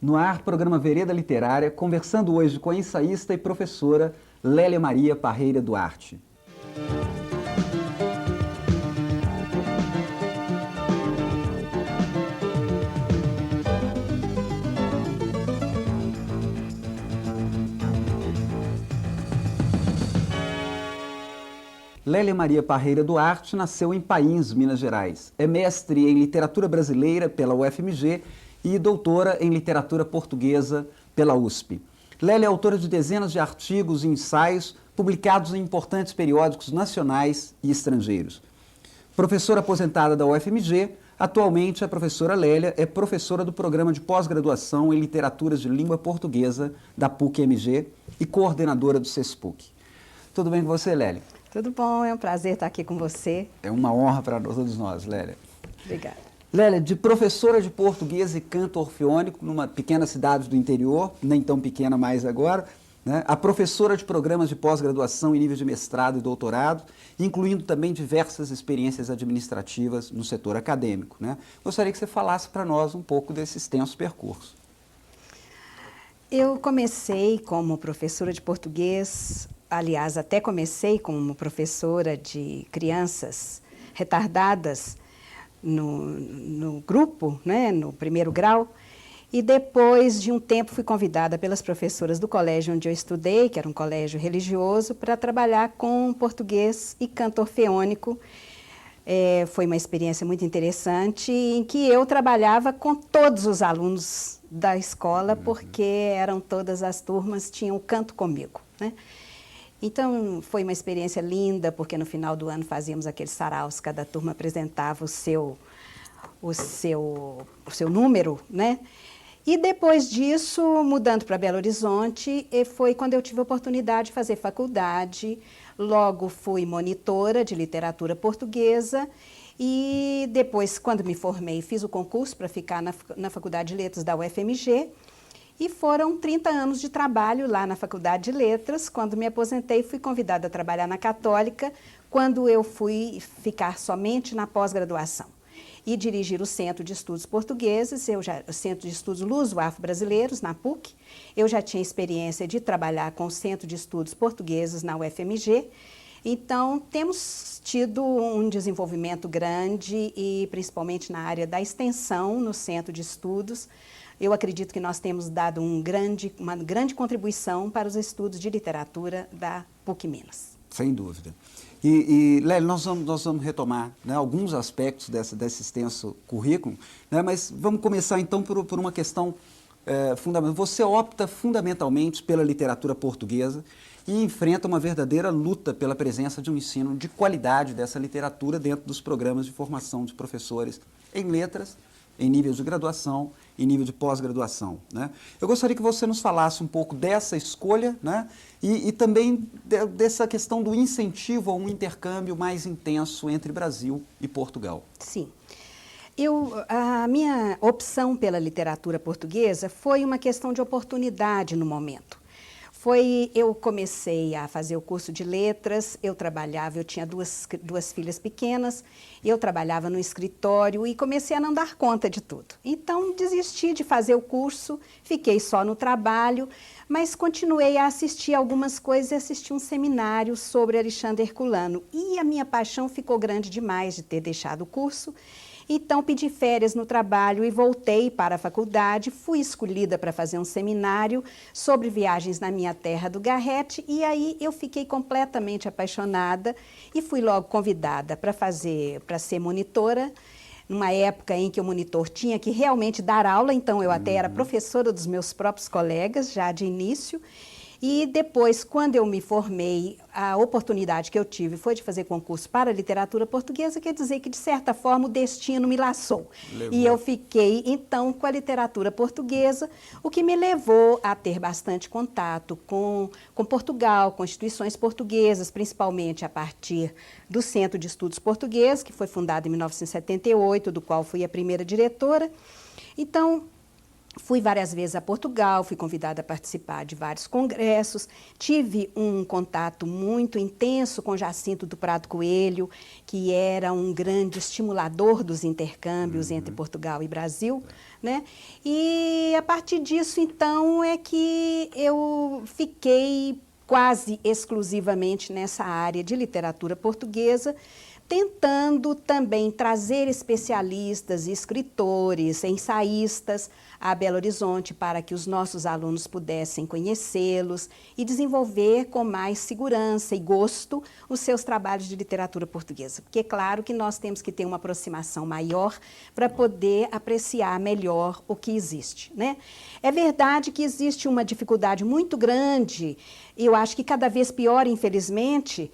No ar, programa Vereda Literária, conversando hoje com a ensaísta e professora Lélia Maria Parreira Duarte. Lélia Maria Parreira Duarte nasceu em Pains, Minas Gerais. É mestre em literatura brasileira pela UFMG e doutora em literatura portuguesa pela USP. Lélia é autora de dezenas de artigos e ensaios publicados em importantes periódicos nacionais e estrangeiros. Professora aposentada da UFMG, atualmente a professora Lélia é professora do programa de pós-graduação em literaturas de língua portuguesa da PUC-MG e coordenadora do CESPUC. Tudo bem com você, Lélia? Tudo bom, é um prazer estar aqui com você. É uma honra para todos nós, Lélia. Obrigada. Lélia, de professora de português e canto orfeônico numa pequena cidade do interior, nem tão pequena mais agora, né, a professora de programas de pós-graduação em nível de mestrado e doutorado, incluindo também diversas experiências administrativas no setor acadêmico, né? Gostaria que você falasse para nós um pouco desse extenso percurso. Eu comecei como professora de português, aliás, até comecei como professora de crianças retardadas no grupo, né, no primeiro grau, e depois de um tempo fui convidada pelas professoras do colégio onde eu estudei, que era um colégio religioso, para trabalhar com português e canto orfeônico. Foi uma experiência muito interessante, em que eu trabalhava com todos os alunos da escola, porque eram todas as turmas, tinham canto comigo, né? Então, foi uma experiência linda, porque no final do ano fazíamos aqueles saraus, cada turma apresentava o seu número, né? E depois disso, mudando para Belo Horizonte, foi quando eu tive a oportunidade de fazer faculdade. Logo fui monitora de literatura portuguesa e depois, quando me formei, fiz o concurso para ficar na Faculdade de Letras da UFMG. E foram 30 anos de trabalho lá na Faculdade de Letras. Quando me aposentei, fui convidada a trabalhar na Católica, quando eu fui ficar somente na pós-graduação e dirigir o Centro de Estudos Portugueses, o Centro de Estudos Luso-Afro-Brasileiros, na PUC. Eu já tinha experiência de trabalhar com o Centro de Estudos Portugueses na UFMG. Então, temos tido um desenvolvimento grande e principalmente na área da extensão no Centro de Estudos. Eu acredito que nós temos dado uma grande contribuição para os estudos de literatura da PUC Minas. Sem dúvida. E Lélia, nós vamos retomar, né, alguns aspectos desse extenso currículo, né, mas vamos começar então por uma questão fundamental. Você opta fundamentalmente pela literatura portuguesa e enfrenta uma verdadeira luta pela presença de um ensino de qualidade dessa literatura dentro dos programas de formação de professores em letras, em nível de graduação, em nível de pós-graduação, né? Eu gostaria que você nos falasse um pouco dessa escolha, né? E também dessa questão do incentivo a um intercâmbio mais intenso entre Brasil e Portugal. Sim. A minha opção pela literatura portuguesa foi uma questão de oportunidade no momento. Eu comecei a fazer o curso de letras, eu tinha duas filhas pequenas, eu trabalhava no escritório e comecei a não dar conta de tudo. Então, desisti de fazer o curso, fiquei só no trabalho, mas continuei a assistir algumas coisas e assisti um seminário sobre Alexandre Herculano. E a minha paixão ficou grande demais de ter deixado o curso. Então, pedi férias no trabalho e voltei para a faculdade. Fui escolhida para fazer um seminário sobre viagens na minha terra do Garrete. E aí eu fiquei completamente apaixonada e fui logo convidada para ser monitora, numa época em que o monitor tinha que realmente dar aula. Então, eu até era professora dos meus próprios colegas, já de início. E depois, quando eu me formei, a oportunidade que eu tive foi de fazer concurso para a literatura portuguesa, quer dizer que, de certa forma, o destino me laçou. Levou. E eu fiquei, então, com a literatura portuguesa, o que me levou a ter bastante contato com Portugal, com instituições portuguesas, principalmente a partir do Centro de Estudos Portugueses, que foi fundado em 1978, do qual fui a primeira diretora. Então, Fui várias vezes a Portugal, fui convidada a participar de vários congressos, tive um contato muito intenso com Jacinto do Prado Coelho, que era um grande estimulador dos intercâmbios entre Portugal e Brasil, né? E a partir disso, então, é que eu fiquei quase exclusivamente nessa área de literatura portuguesa, tentando também trazer especialistas, escritores, ensaístas a Belo Horizonte para que os nossos alunos pudessem conhecê-los e desenvolver com mais segurança e gosto os seus trabalhos de literatura portuguesa. Porque é claro que nós temos que ter uma aproximação maior para poder apreciar melhor o que existe, né? É verdade que existe uma dificuldade muito grande, e eu acho que cada vez pior, infelizmente,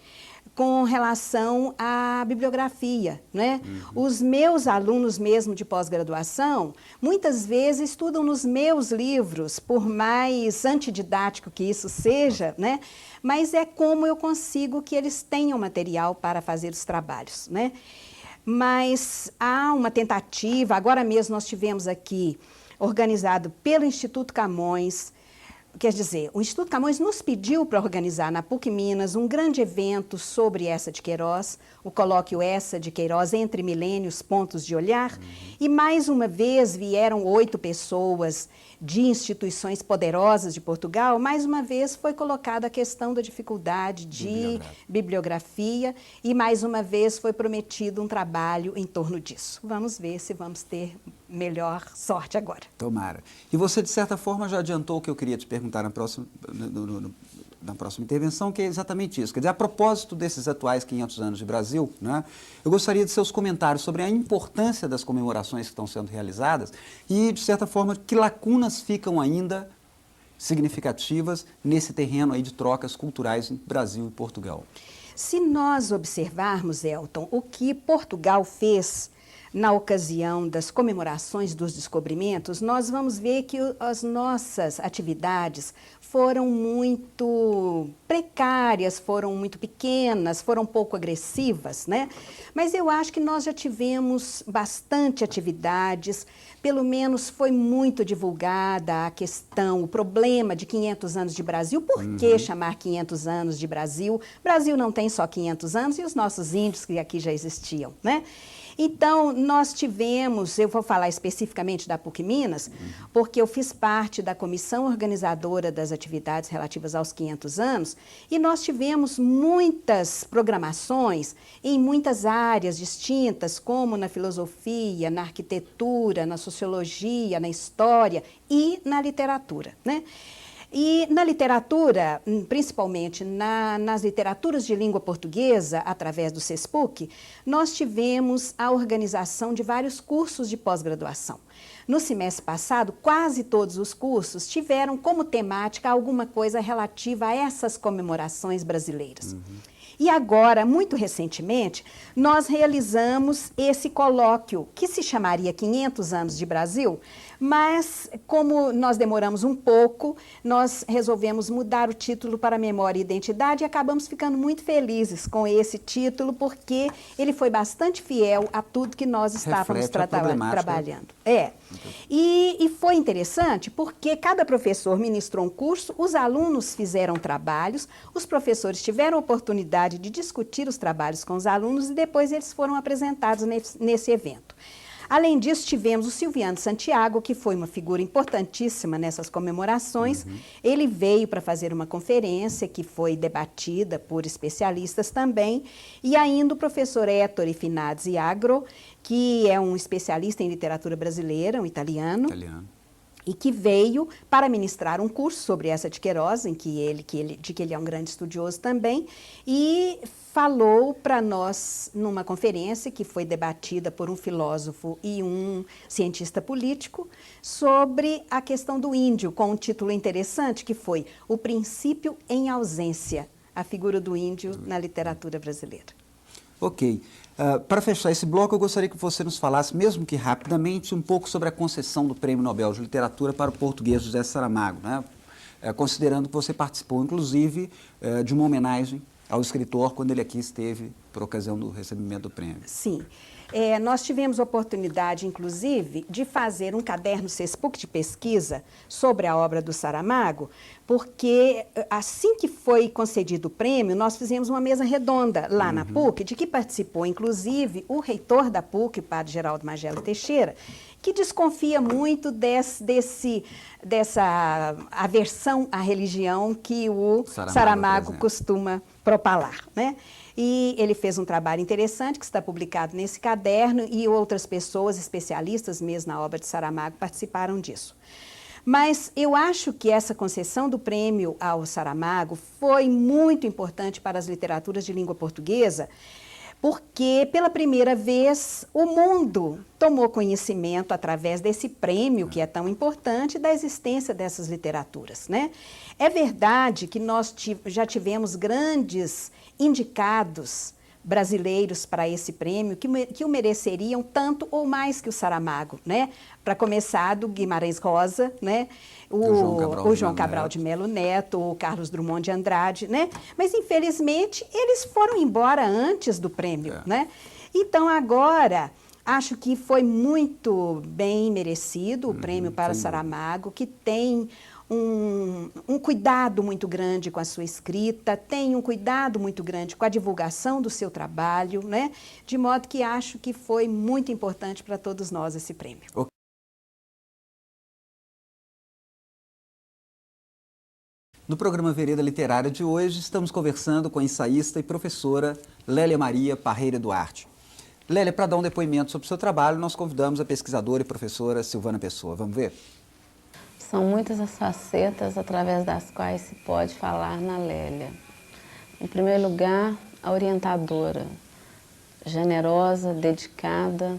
com relação à bibliografia, né? Os meus alunos mesmo de pós-graduação, muitas vezes estudam nos meus livros, por mais antididático que isso seja, né? Mas é como eu consigo que eles tenham material para fazer os trabalhos, né? Mas há uma tentativa, agora mesmo nós tivemos aqui, organizado pelo Instituto Camões. Quer dizer, o Instituto Camões nos pediu para organizar na PUC Minas um grande evento sobre Eça de Queiroz, o colóquio Eça de Queiroz entre milênios, pontos de olhar, e mais uma vez vieram 8 pessoas de instituições poderosas de Portugal. Mais uma vez foi colocada a questão da dificuldade de bibliografia e mais uma vez foi prometido um trabalho em torno disso. Vamos ver se vamos ter melhor sorte agora. Tomara. E você, de certa forma, já adiantou o que eu queria te perguntar na próxima intervenção, que é exatamente isso. Quer dizer, a propósito desses atuais 500 anos de Brasil, né, eu gostaria de seus comentários sobre a importância das comemorações que estão sendo realizadas e, de certa forma, que lacunas ficam ainda significativas nesse terreno aí de trocas culturais entre Brasil e Portugal. Se nós observarmos, Elton, o que Portugal fez na ocasião das comemorações dos descobrimentos, nós vamos ver que as nossas atividades foram muito precárias, foram muito pequenas, foram pouco agressivas, né? Mas eu acho que nós já tivemos bastante atividades, pelo menos foi muito divulgada a questão, o problema de 500 anos de Brasil. Por que chamar 500 anos de Brasil? Brasil não tem só 500 anos e os nossos índios que aqui já existiam, né? Então, nós tivemos, eu vou falar especificamente da PUC Minas, porque eu fiz parte da comissão organizadora das atividades relativas aos 500 anos, e nós tivemos muitas programações em muitas áreas distintas, como na filosofia, na arquitetura, na sociologia, na história e na literatura, né? E na literatura, principalmente nas literaturas de língua portuguesa, através do CESPUC, nós tivemos a organização de vários cursos de pós-graduação. No semestre passado, quase todos os cursos tiveram como temática alguma coisa relativa a essas comemorações brasileiras. E agora, muito recentemente, nós realizamos esse colóquio, que se chamaria 500 anos de Brasil, mas como nós demoramos um pouco, nós resolvemos mudar o título para Memória e Identidade e acabamos ficando muito felizes com esse título, porque ele foi bastante fiel a tudo que nós estávamos trabalhando. E foi interessante porque cada professor ministrou um curso, os alunos fizeram trabalhos, os professores tiveram a oportunidade de discutir os trabalhos com os alunos e depois eles foram apresentados nesse evento. Além disso, tivemos o Silviano Santiago, que foi uma figura importantíssima nessas comemorações. Ele veio para fazer uma conferência que foi debatida por especialistas também. E ainda o professor Ettore Finazzi Agro, que é um especialista em literatura brasileira, um italiano. E que veio para ministrar um curso sobre Eça de Queiroz, de que ele é um grande estudioso também, e falou para nós numa conferência que foi debatida por um filósofo e um cientista político sobre a questão do índio, com um título interessante que foi O Princípio em Ausência, a figura do índio na literatura brasileira. Ok. Para fechar esse bloco, eu gostaria que você nos falasse, mesmo que rapidamente, um pouco sobre a concessão do Prêmio Nobel de Literatura para o português José Saramago, né? Considerando que você participou, inclusive, de uma homenagem ao escritor quando ele aqui esteve por ocasião do recebimento do prêmio. Sim. Nós tivemos oportunidade, inclusive, de fazer um caderno CESPUC de pesquisa sobre a obra do Saramago, porque assim que foi concedido o prêmio, nós fizemos uma mesa redonda lá na PUC, de que participou, inclusive, o reitor da PUC, o padre Geraldo Magela Teixeira, que desconfia muito dessa aversão à religião que o Saramago costuma propalar, né? E ele fez um trabalho interessante que está publicado nesse caderno e outras pessoas, especialistas mesmo na obra de Saramago, participaram disso. Mas eu acho que essa concessão do prêmio ao Saramago foi muito importante para as literaturas de língua portuguesa, porque pela primeira vez o mundo tomou conhecimento através desse prêmio que é tão importante da existência dessas literaturas, né? É verdade que nós já tivemos grandes indicados brasileiros para esse prêmio que o mereceriam tanto ou mais que o Saramago, né? Para começar, do Guimarães Rosa, né? O João Cabral de Melo Neto, o Carlos Drummond de Andrade, né? Mas, infelizmente, eles foram embora antes do prêmio, né? Então, agora, acho que foi muito bem merecido o prêmio para Saramago, que tem um cuidado muito grande com a sua escrita, tem um cuidado muito grande com a divulgação do seu trabalho, né? De modo que acho que foi muito importante para todos nós esse prêmio. No programa Vereda Literária de hoje, estamos conversando com a ensaísta e professora Lélia Maria Parreira Duarte. Lélia, para dar um depoimento sobre o seu trabalho, nós convidamos a pesquisadora e professora Silvana Pessoa. Vamos ver? São muitas as facetas através das quais se pode falar na Lélia. Em primeiro lugar, a orientadora, generosa, dedicada,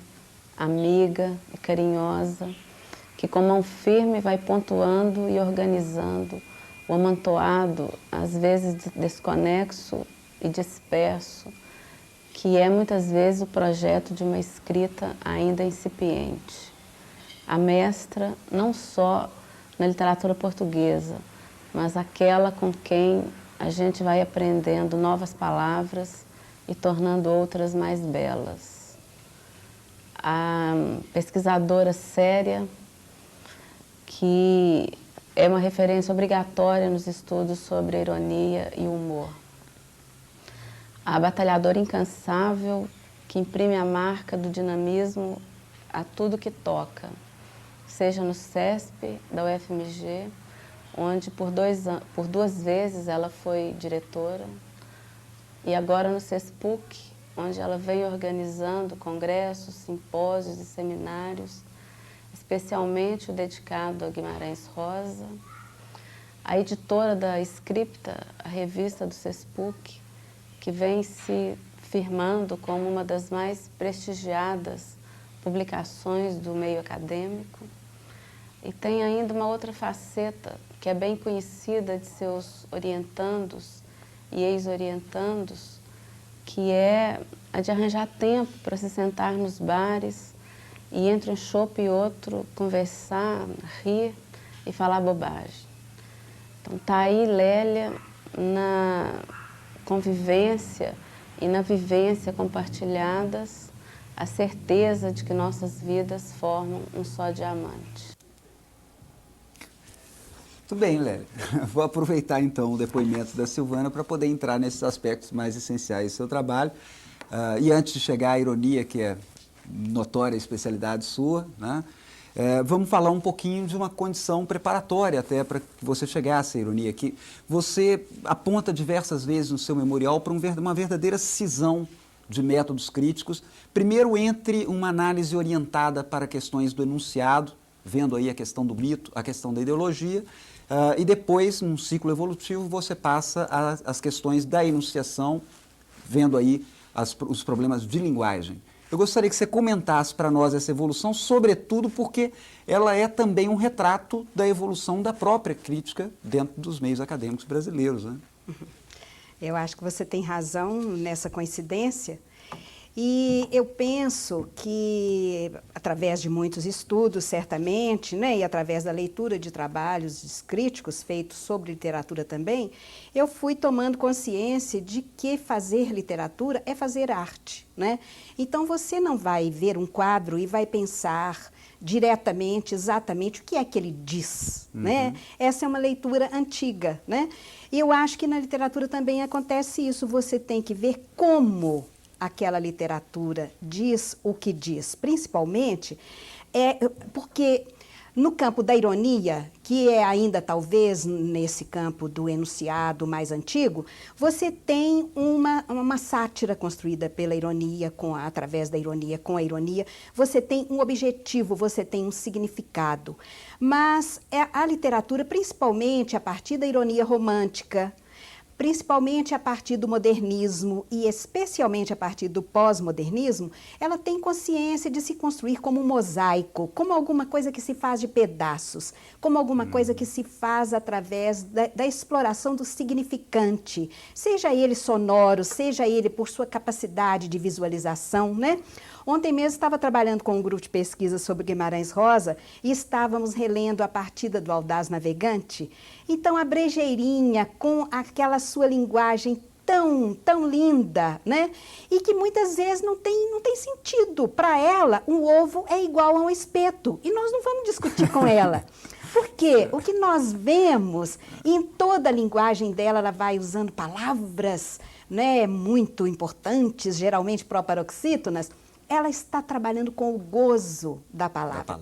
amiga e carinhosa, que com mão firme vai pontuando e organizando o amontoado, às vezes desconexo e disperso, que é muitas vezes o projeto de uma escrita ainda incipiente. A mestra, não só na literatura portuguesa, mas aquela com quem a gente vai aprendendo novas palavras e tornando outras mais belas. A pesquisadora séria, que é uma referência obrigatória nos estudos sobre a ironia e o humor. A batalhadora incansável, que imprime a marca do dinamismo a tudo que toca, seja no CESP da UFMG, onde por duas vezes ela foi diretora, e agora no CESPUC, onde ela vem organizando congressos, simpósios e seminários, especialmente o dedicado a Guimarães Rosa, a editora da Scripta, a revista do CESPUC, que vem se firmando como uma das mais prestigiadas publicações do meio acadêmico. E tem ainda uma outra faceta, que é bem conhecida de seus orientandos e ex-orientandos, que é a de arranjar tempo para se sentar nos bares e entre um chopp e outro conversar, rir e falar bobagem. Então tá aí Lélia na convivência e na vivência compartilhadas, a certeza de que nossas vidas formam um só diamante. Muito bem, Lélia. Vou aproveitar então o depoimento da Silvana para poder entrar nesses aspectos mais essenciais do seu trabalho. E antes de chegar à ironia, que é notória especialidade sua, né? Vamos falar um pouquinho de uma condição preparatória até para que você chegasse à ironia, que você aponta diversas vezes no seu memorial para uma verdadeira cisão de métodos críticos, primeiro entre uma análise orientada para questões do enunciado, vendo aí a questão do mito, a questão da ideologia, e depois, num ciclo evolutivo, você passa às questões da enunciação, vendo aí os problemas de linguagem. Eu gostaria que você comentasse para nós essa evolução, sobretudo porque ela é também um retrato da evolução da própria crítica dentro dos meios acadêmicos brasileiros, né? Eu acho que você tem razão nessa coincidência. E eu penso que, através de muitos estudos, certamente, né, e através da leitura de trabalhos críticos feitos sobre literatura também, eu fui tomando consciência de que fazer literatura é fazer arte, né? Então, você não vai ver um quadro e vai pensar diretamente, exatamente, o que é que ele diz, né? Essa é uma leitura antiga, né? E eu acho que na literatura também acontece isso, você tem que ver como aquela literatura diz o que diz, principalmente porque no campo da ironia, que é ainda talvez nesse campo do enunciado mais antigo, você tem uma sátira construída pela ironia, através da ironia, com a ironia, você tem um objetivo, você tem um significado. Mas a literatura, principalmente a partir da ironia romântica, principalmente a partir do modernismo e especialmente a partir do pós-modernismo, ela tem consciência de se construir como um mosaico, como alguma coisa que se faz de pedaços, como alguma coisa que se faz através da exploração do significante, seja ele sonoro, seja ele por sua capacidade de visualização, né? Ontem mesmo estava trabalhando com um grupo de pesquisa sobre Guimarães Rosa e estávamos relendo a partida do Audaz Navegante. Então, a brejeirinha, com aquela sua linguagem tão linda, né? E que muitas vezes não tem sentido. Para ela, um ovo é igual a um espeto. E nós não vamos discutir com ela. Porque o que nós vemos, em toda a linguagem dela, ela vai usando palavras, né, muito importantes, geralmente proparoxítonas, ela está trabalhando com o gozo da palavra.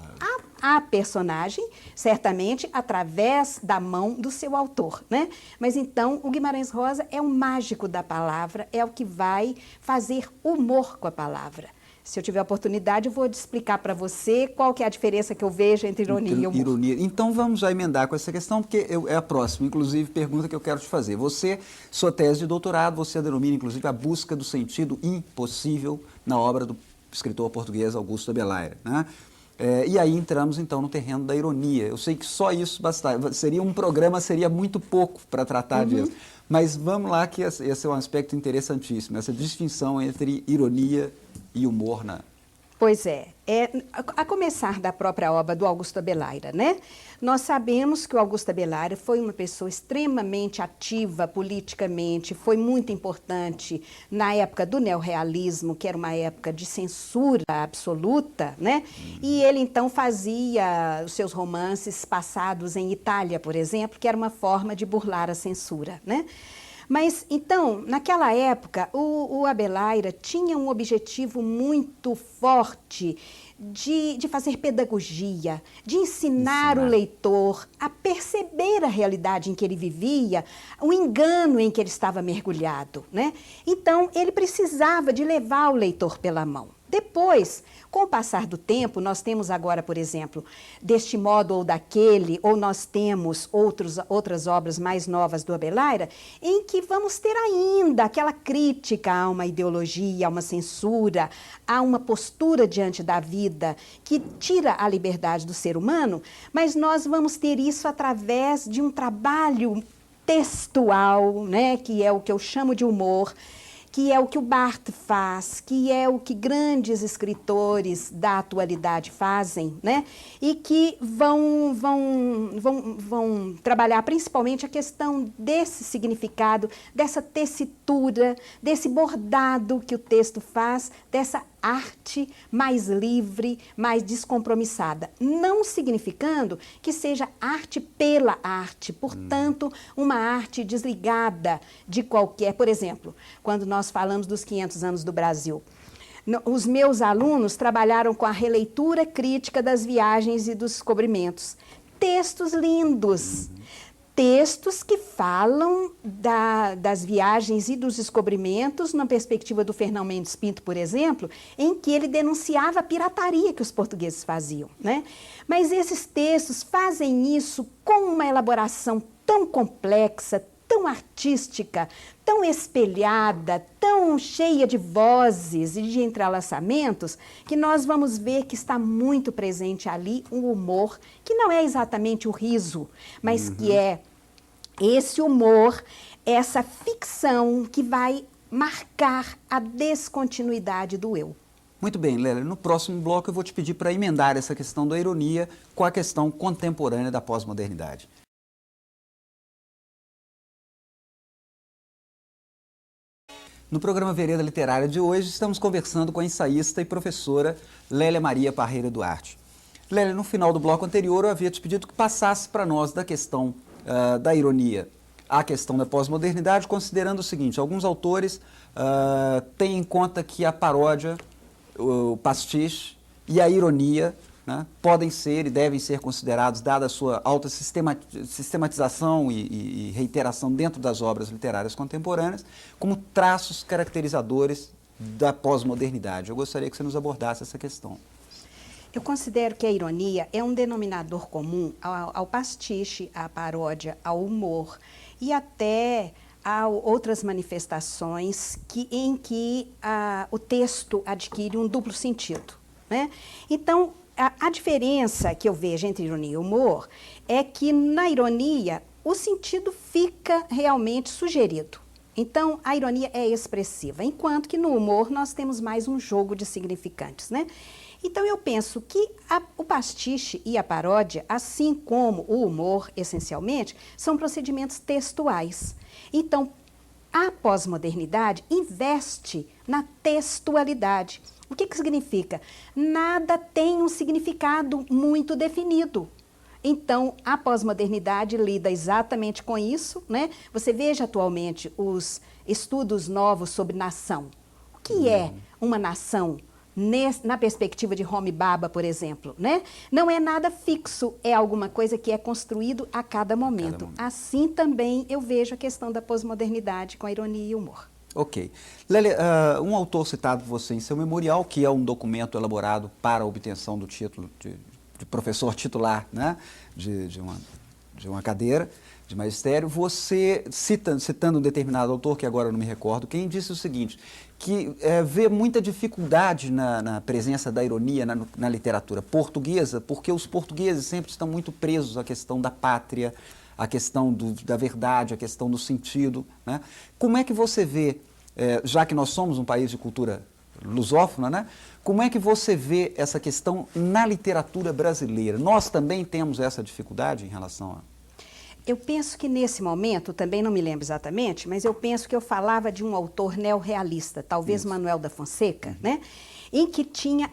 A personagem, certamente, através da mão do seu autor, né? Mas então, o Guimarães Rosa é o mágico da palavra, é o que vai fazer humor com a palavra. Se eu tiver oportunidade, eu vou explicar para você qual que é a diferença que eu vejo entre ironia e humor. Ironia. Então, vamos já emendar com essa questão, porque é a próxima, inclusive, pergunta que eu quero te fazer. Você, sua tese de doutorado, você denomina, inclusive, a busca do sentido impossível na obra do escritor português Augusto Abelaira, né? E aí entramos, então, no terreno da ironia. Eu sei que só isso bastava. Seria um programa, seria muito pouco para tratar disso. Mas vamos lá, que esse é um aspecto interessantíssimo, essa distinção entre ironia e humor na... Pois é. A começar da própria obra do Augusto Abelaira, né? Nós sabemos que o Augusto Abelaira foi uma pessoa extremamente ativa politicamente, foi muito importante na época do neorrealismo, que era uma época de censura absoluta, né? E ele, então, fazia os seus romances passados em Itália, por exemplo, que era uma forma de burlar a censura, né? Mas, então, naquela época, o Abelaira tinha um objetivo muito forte de fazer pedagogia, de ensinar o leitor a perceber a realidade em que ele vivia, o engano em que ele estava mergulhado, né? Então, ele precisava de levar o leitor pela mão. Depois, com o passar do tempo, nós temos agora, por exemplo, Deste Modo ou Daquele, ou nós temos outras obras mais novas do Abelaira, em que vamos ter ainda aquela crítica a uma ideologia, a uma censura, a uma postura diante da vida que tira a liberdade do ser humano, mas nós vamos ter isso através de um trabalho textual, né, que é o que eu chamo de humor, que é o que o Barthes faz, que é o que grandes escritores da atualidade fazem, né? E que vão trabalhar principalmente a questão desse significado, dessa tessitura, desse bordado que o texto faz, dessa arte mais livre, mais descompromissada, não significando que seja arte pela arte, portanto, uma arte desligada de qualquer... Por exemplo, quando nós falamos dos 500 anos do Brasil, os meus alunos trabalharam com a releitura crítica das viagens e dos descobrimentos. Textos lindos. Textos que falam das viagens e dos descobrimentos, na perspectiva do Fernão Mendes Pinto, por exemplo, em que ele denunciava a pirataria que os portugueses faziam, né? Mas esses textos fazem isso com uma elaboração tão complexa, tão artística, tão espelhada, tão cheia de vozes e de entrelaçamentos, que nós vamos ver que está muito presente ali um humor, que não é exatamente o riso, mas que é esse humor, essa ficção que vai marcar a descontinuidade do eu. Muito bem, Lélia. No próximo bloco eu vou te pedir para emendar essa questão da ironia com a questão contemporânea da pós-modernidade. No programa Vereda Literária de hoje, estamos conversando com a ensaísta e professora Lélia Maria Parreira Duarte. Lélia, no final do bloco anterior, eu havia te pedido que passasse para nós da questão da ironia à questão da pós-modernidade, considerando o seguinte: alguns autores têm em conta que a paródia, o pastiche e a ironia, né, podem ser e devem ser considerados, dada a sua alta sistematização e reiteração dentro das obras literárias contemporâneas, como traços caracterizadores da pós-modernidade. Eu gostaria que você nos abordasse essa questão. Eu considero que a ironia é um denominador comum ao pastiche, à paródia, ao humor e até a outras manifestações em que o texto adquire um duplo sentido, né? Então, a diferença que eu vejo entre ironia e humor é que na ironia o sentido fica realmente sugerido. Então, a ironia é expressiva, enquanto que no humor nós temos mais um jogo de significantes, né? Então, eu penso que o pastiche e a paródia, assim como o humor, essencialmente, são procedimentos textuais. Então, a pós-modernidade investe na textualidade. O que significa? Nada tem um significado muito definido. Então, a pós-modernidade lida exatamente com isso, né? Você veja atualmente os estudos novos sobre nação. O que é uma nação? Na perspectiva de Homi Bhabha, por exemplo, né? Não é nada fixo, é alguma coisa que é construído a cada momento. Assim também eu vejo a questão da pós-modernidade com a ironia e o humor. Ok. Lélia, um autor citado por você em seu memorial, que é um documento elaborado para a obtenção do título de professor titular, né, de uma cadeira de magistério, você, citando um determinado autor, que agora eu não me recordo quem, disse o seguinte, que vê muita dificuldade na presença da ironia na literatura portuguesa, porque os portugueses sempre estão muito presos à questão da pátria, à questão da verdade, à questão do sentido, né? Como é que você vê, já que nós somos um país de cultura lusófona, né? Como é que você vê essa questão na literatura brasileira? Nós também temos essa dificuldade em relação a... Eu penso que nesse momento, também não me lembro exatamente, mas eu penso que eu falava de um autor neorrealista, talvez Manuel da Fonseca, né? Em que tinha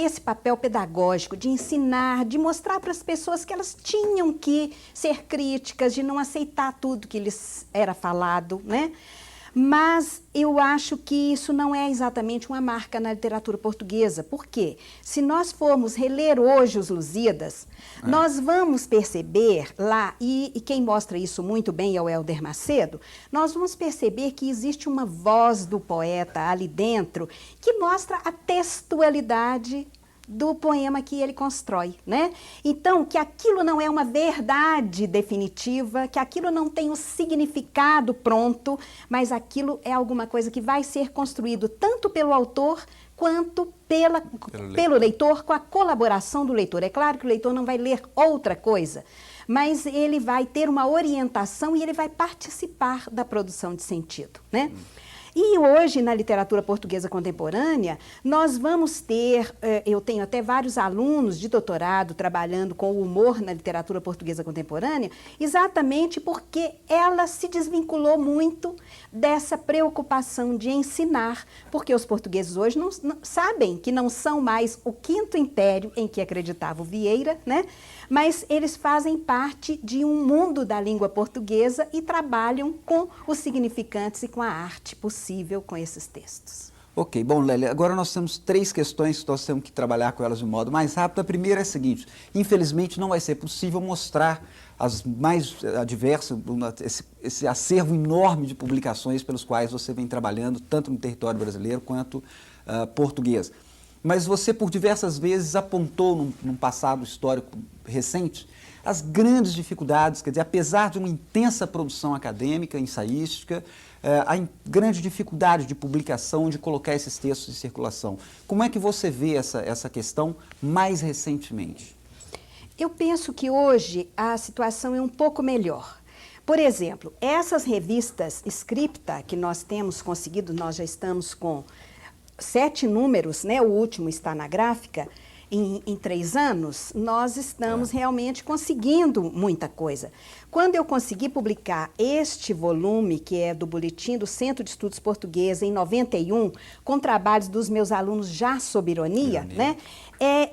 esse papel pedagógico de ensinar, de mostrar para as pessoas que elas tinham que ser críticas, de não aceitar tudo que lhes era falado, né? Mas eu acho que isso não é exatamente uma marca na literatura portuguesa. Por quê? Se nós formos reler hoje os Lusíadas, nós vamos perceber lá, e quem mostra isso muito bem é o Hélder Macedo, nós vamos perceber que existe uma voz do poeta ali dentro que mostra a textualidade do poema que ele constrói, né? Então, que aquilo não é uma verdade definitiva, que aquilo não tem um significado pronto, mas aquilo é alguma coisa que vai ser construído tanto pelo autor quanto pelo leitor, com a colaboração do leitor. É claro que o leitor não vai ler outra coisa, mas ele vai ter uma orientação e ele vai participar da produção de sentido, né? E hoje, na literatura portuguesa contemporânea, nós vamos ter, eu tenho até vários alunos de doutorado trabalhando com o humor na literatura portuguesa contemporânea, exatamente porque ela se desvinculou muito dessa preocupação de ensinar, porque os portugueses hoje não sabem que não são mais o quinto império em que acreditava o Vieira, né? Mas eles fazem parte de um mundo da língua portuguesa e trabalham com os significantes e com a arte possível com esses textos. Ok, bom, Lélia, agora nós temos 3 questões que nós temos que trabalhar com elas de modo mais rápido. A primeira é a seguinte: infelizmente não vai ser possível mostrar as mais diversas, esse acervo enorme de publicações pelos quais você vem trabalhando, tanto no território brasileiro quanto português. Mas você, por diversas vezes, apontou num passado histórico recente as grandes dificuldades, quer dizer, apesar de uma intensa produção acadêmica, ensaística, a grande dificuldade de publicação, de colocar esses textos em circulação. Como é que você vê essa questão mais recentemente? Eu penso que hoje a situação é um pouco melhor, Por exemplo, essas revistas Scripta que nós temos conseguido, nós já estamos com 7 números, né? O último está na gráfica. Em 3 anos, nós estamos realmente conseguindo muita coisa. Quando eu consegui publicar este volume, que é do Boletim do Centro de Estudos Portugueses, em 91, com trabalhos dos meus alunos já sob ironia, né?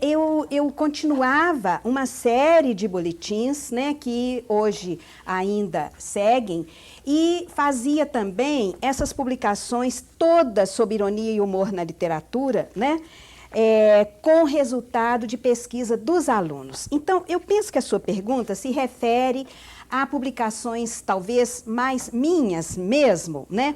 Eu continuava uma série de boletins, né, que hoje ainda seguem, e fazia também essas publicações todas sob ironia e humor na literatura, né? Com resultado de pesquisa dos alunos. Então, eu penso que a sua pergunta se refere a publicações talvez mais minhas mesmo, né?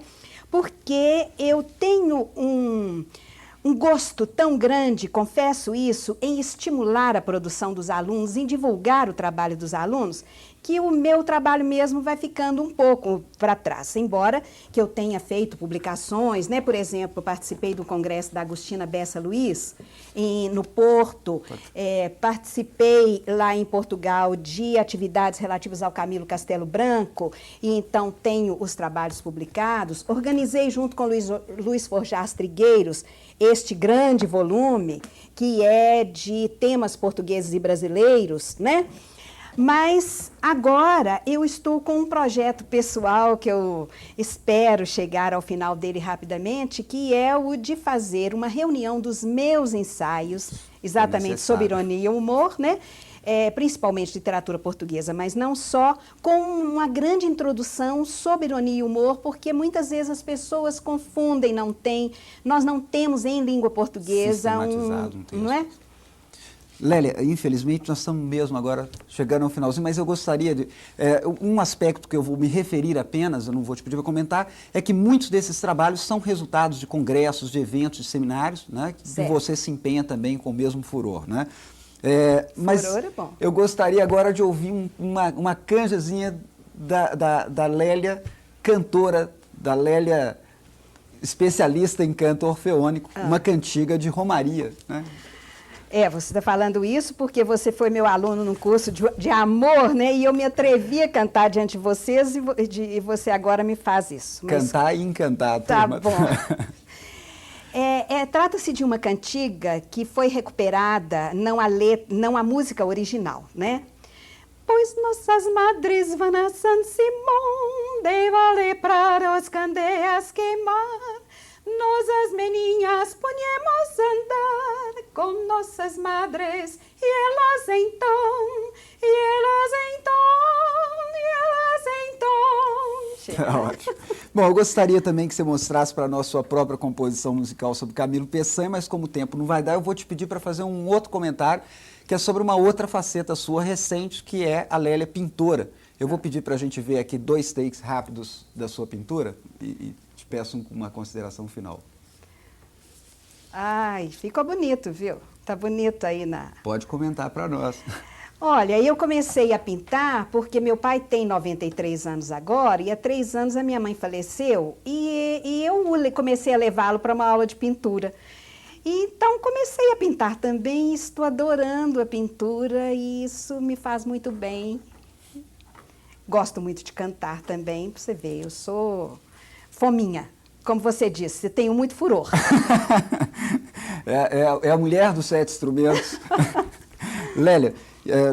Porque eu tenho um gosto tão grande, confesso isso, em estimular a produção dos alunos, em divulgar o trabalho dos alunos, que o meu trabalho mesmo vai ficando um pouco para trás, embora que eu tenha feito publicações, né? Por exemplo, eu participei do congresso da Agostina Bessa Luiz, no Porto, participei lá em Portugal de atividades relativas ao Camilo Castelo Branco, e então tenho os trabalhos publicados, organizei junto com Luiz Forjás Trigueiros este grande volume, que é de temas portugueses e brasileiros, né? Mas agora eu estou com um projeto pessoal que eu espero chegar ao final dele rapidamente, que é o de fazer uma reunião dos meus ensaios, exatamente sob ironia e humor, né? Principalmente literatura portuguesa, mas não só, com uma grande introdução sobre ironia e humor, porque muitas vezes as pessoas confundem, nós não temos em língua portuguesa um texto. Não é? Lélia, infelizmente nós estamos mesmo agora chegando ao finalzinho, mas eu gostaria de... um aspecto que eu vou me referir apenas, eu não vou te pedir para comentar, é que muitos desses trabalhos são resultados de congressos, de eventos, de seminários, né? E você se empenha também com o mesmo furor, né? Mas furor é bom. Eu gostaria agora de ouvir uma canjazinha da Lélia cantora, da Lélia especialista em canto orfeônico, uma cantiga de Romaria, né? Você está falando isso porque você foi meu aluno no curso de amor, né? E eu me atrevi a cantar diante de vocês e você agora me faz isso. Cantar e encantar. Tá bom. Trata-se de uma cantiga que foi recuperada, não a música original, né? Pois nossas madres van a San Simón de vale para as candeias queimar. Nós as meninas ponhamos a andar com nossas madres e elas então. Ótimo. Bom, eu gostaria também que você mostrasse para nós sua própria composição musical sobre Camilo Peçanha, mas como o tempo não vai dar, eu vou te pedir para fazer um outro comentário, que é sobre uma outra faceta sua recente, que é a Lélia pintora. Eu vou pedir para a gente ver aqui 2 takes rápidos da sua pintura e te peço uma consideração final. Ai, ficou bonito, viu? Tá bonito aí Pode comentar para nós. Olha, eu comecei a pintar porque meu pai tem 93 anos agora e há 3 anos a minha mãe faleceu e eu comecei a levá-lo para uma aula de pintura. Então comecei a pintar também, estou adorando a pintura e isso me faz muito bem. Gosto muito de cantar também, para você ver, eu sou fominha. Como você disse, eu tenho muito furor. É a mulher dos 7 instrumentos. Lélia,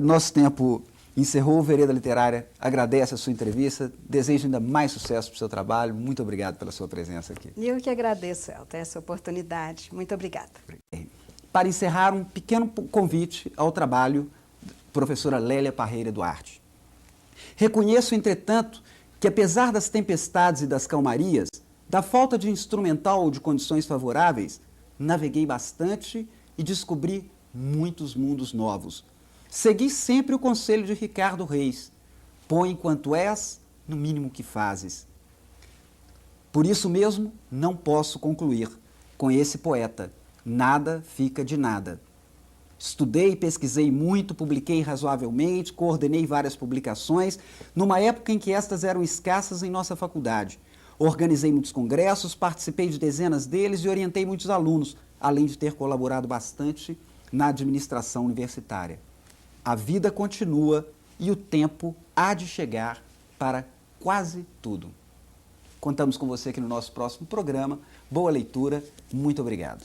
nosso tempo encerrou, o Vereda Literária agradece a sua entrevista, desejo ainda mais sucesso para o seu trabalho, muito obrigado pela sua presença aqui. Eu que agradeço, Elton, essa oportunidade, muito obrigada. Para encerrar, um pequeno convite ao trabalho da professora Lélia Parreira Duarte. Reconheço, entretanto, que apesar das tempestades e das calmarias, da falta de instrumental ou de condições favoráveis, naveguei bastante e descobri muitos mundos novos. Segui sempre o conselho de Ricardo Reis: põe enquanto és, no mínimo que fazes. Por isso mesmo, não posso concluir com esse poeta: nada fica de nada. Estudei, pesquisei muito, publiquei razoavelmente, coordenei várias publicações, numa época em que estas eram escassas em nossa faculdade. Organizei muitos congressos, participei de dezenas deles e orientei muitos alunos, além de ter colaborado bastante na administração universitária. A vida continua e o tempo há de chegar para quase tudo. Contamos com você aqui no nosso próximo programa. Boa leitura, muito obrigado.